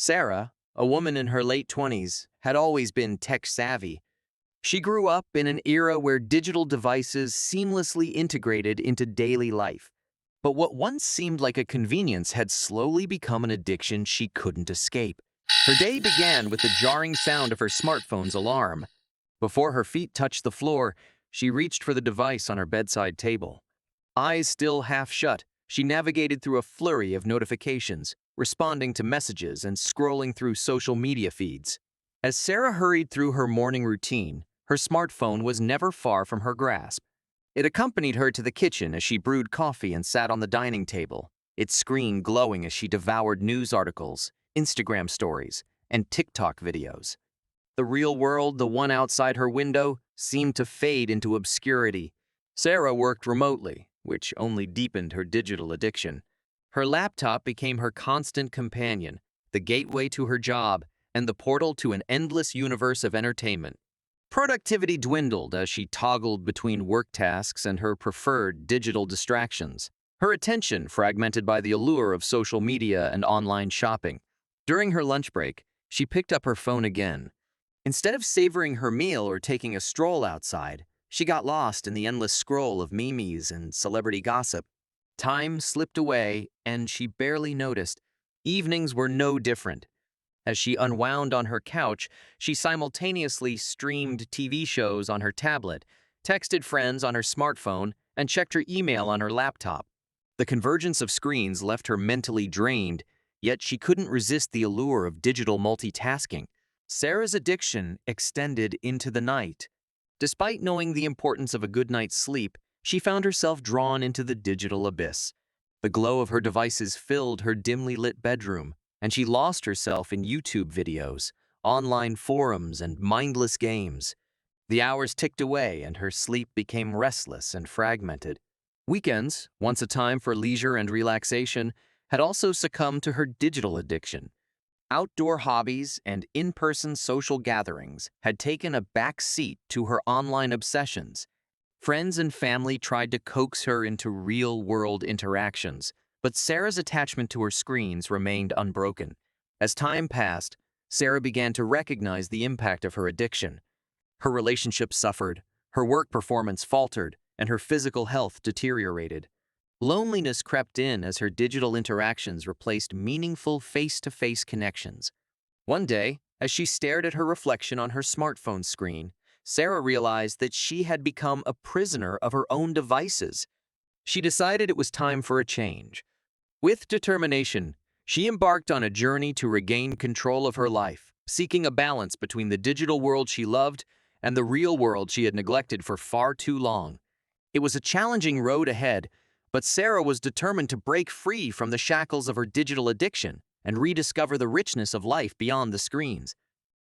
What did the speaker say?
Sarah, a woman in her late 20s, had always been tech-savvy. She grew up in an era where digital devices seamlessly integrated into daily life. But what once seemed like a convenience had slowly become an addiction she couldn't escape. Her day began with the jarring sound of her smartphone's alarm. Before her feet touched the floor, she reached for the device on her bedside table. Eyes still half shut, she navigated through a flurry of notifications, responding to messages and scrolling through social media feeds. As Sarah hurried through her morning routine, her smartphone was never far from her grasp. It accompanied her to the kitchen as she brewed coffee and sat on the dining table, its screen glowing as she devoured news articles, Instagram stories, and TikTok videos. The real world, the one outside her window, seemed to fade into obscurity. Sarah worked remotely, which only deepened her digital addiction. Her laptop became her constant companion, the gateway to her job, and the portal to an endless universe of entertainment. Productivity dwindled as she toggled between work tasks and her preferred digital distractions, her attention fragmented by the allure of social media and online shopping. During her lunch break, she picked up her phone again. Instead of savoring her meal or taking a stroll outside, she got lost in the endless scroll of memes and celebrity gossip. Time slipped away, and she barely noticed. Evenings were no different. As she unwound on her couch, she simultaneously streamed TV shows on her tablet, texted friends on her smartphone, and checked her email on her laptop. The convergence of screens left her mentally drained, yet she couldn't resist the allure of digital multitasking. Sarah's addiction extended into the night. Despite knowing the importance of a good night's sleep, she found herself drawn into the digital abyss. The glow of her devices filled her dimly lit bedroom, and she lost herself in YouTube videos, online forums, and mindless games. The hours ticked away, and her sleep became restless and fragmented. Weekends, once a time for leisure and relaxation, had also succumbed to her digital addiction. Outdoor hobbies and in-person social gatherings had taken a back seat to her online obsessions. Friends and family tried to coax her into real-world interactions, but Sarah's attachment to her screens remained unbroken. As time passed, Sarah began to recognize the impact of her addiction. Her relationships suffered, her work performance faltered, and her physical health deteriorated. Loneliness crept in as her digital interactions replaced meaningful face-to-face connections. One day, as she stared at her reflection on her smartphone screen, Sarah realized that she had become a prisoner of her own devices. She decided it was time for a change. With determination, she embarked on a journey to regain control of her life, seeking a balance between the digital world she loved and the real world she had neglected for far too long. It was a challenging road ahead, but Sarah was determined to break free from the shackles of her digital addiction and rediscover the richness of life beyond the screens.